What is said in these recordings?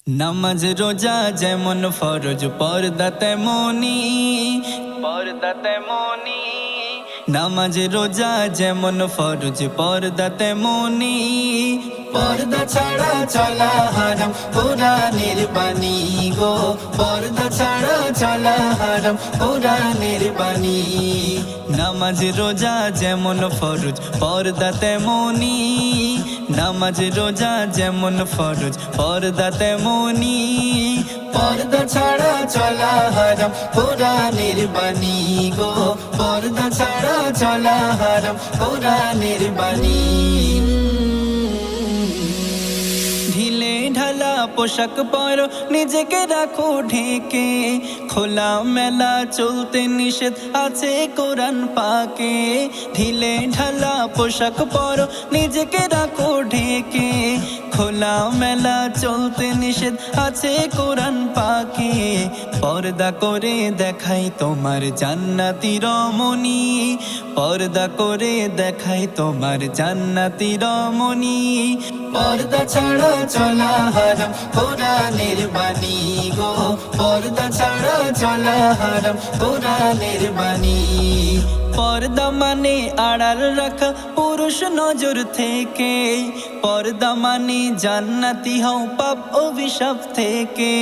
নামাজ রোজা যেমন ফরজ পর্দা তেমনি নামাজ রোজা যেমন ফরজ পর্দা তেমনি পর্দা ছাড়া চলা হারাম কোরআনের বাণী গো পর্দা ছাড়া চলা হারাম কোরআনের বাণী নামাজ রোজা যেমন ফরজ পর্দা তেমনি নামাজ রোজা যেমন ফরজ পর্দা তেমনি পর্দা ছাড়া চলা হারাম কোরআনের বাণী গো পর্দা ছাড়া চলা হারাম কোরআনের বাণী ঢিলে ঢালা পোশাক পরো নিজেকে রাখো ঢেকে খোলা মেলা চলতে নিষেধ আছে কোরআন পাকে ঢিলে ঢালা পোশাক পরো নিজেকে রাখো ঢেকে খোলা মেলা চলতে নিষেধ আছে কোরআন পাকে পর্দা করে দেখাই তোমার জান্নাতি রমণী পর্দা করে দেখাই তোমার জান্নাতি রমণী পর্দা ছাড়া চলা হারাম কোরআনের বাণী গো পর্দা ছাড়া চলা হারাম কোরআনের বাণী পর্দা মানে আড়াল রাখা পুরুষ নজর থেকে পর্দা মানে জান্নাতি হও পাপ অভিশাপ থেকে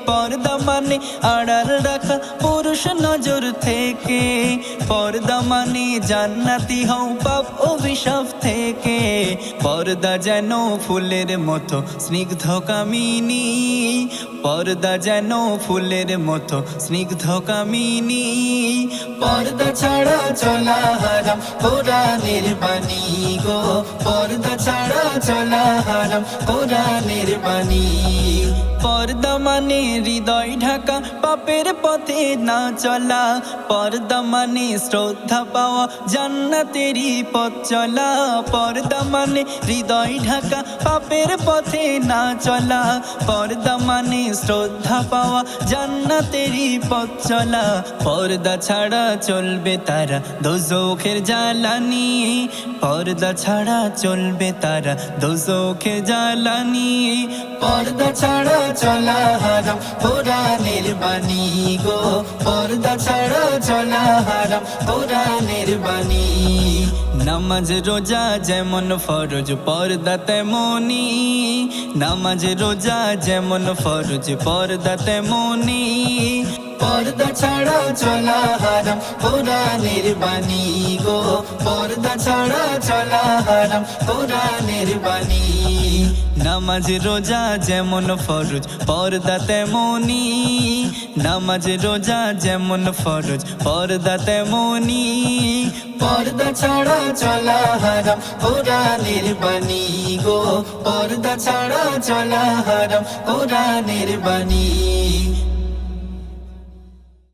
পর্দা মানে আড়াল রাখা পুরুষ নজর থেকে পর্দা মানে জান্নাতি হও পাপ অভিশাপ থেকে পর্দা যেন ফুলের মতো স্নিগ্ধ কামিনী পর্দা যেন ফুলের মতো স্নিগ্ধ কামিনী পর্দা ছাড়া চলা হারাম কোরআনের বাণী গো পর্দা ছাড়া চলা হারাম কোরআনের বাণী পর্দা মানে হৃদয় ঢাকা পাপের পথে না চলা পর্দা মানে শ্রদ্ধা পাওয়া জান্নাতেরই পথ চলা পর্দা মানে হৃদয় ঢাকা পাপের পথে না চলা পর্দা মানে শ্রদ্ধা পাওয়া জান্নাতেরই পথ চলা পর্দা ছাড়া চলবে তারা দোজখের জ্বালানি পর্দা ছাড়া চলবে তারা দোজখের জ্বালানি পর্দা ছাড়া চলা হারাম কোরআনের বাণী গো পর্দা ছাড়া চলা হারাম কোরআনের বাণী নামাজ রোজা যেমন ফরজ পর্দা তেমনি নামাজ রোজা যেমন ফরজ পর্দা তেমনি পর্দা ছাড়া চলা হারাম কোরআনের বাণী গো পর্দা ছাড়া চলা হারাম কোরআনের বাণী নামাজ রোজা যেমন ফরজ পর্দা তেমনি নামাজ রোজা যেমন ফরজ পর্দা তেমনি পর্দা ছাড়া চলা হারাম কোরআনের বাণী গো পর্দা ছাড়া চলা হারাম কোরআনের বাণী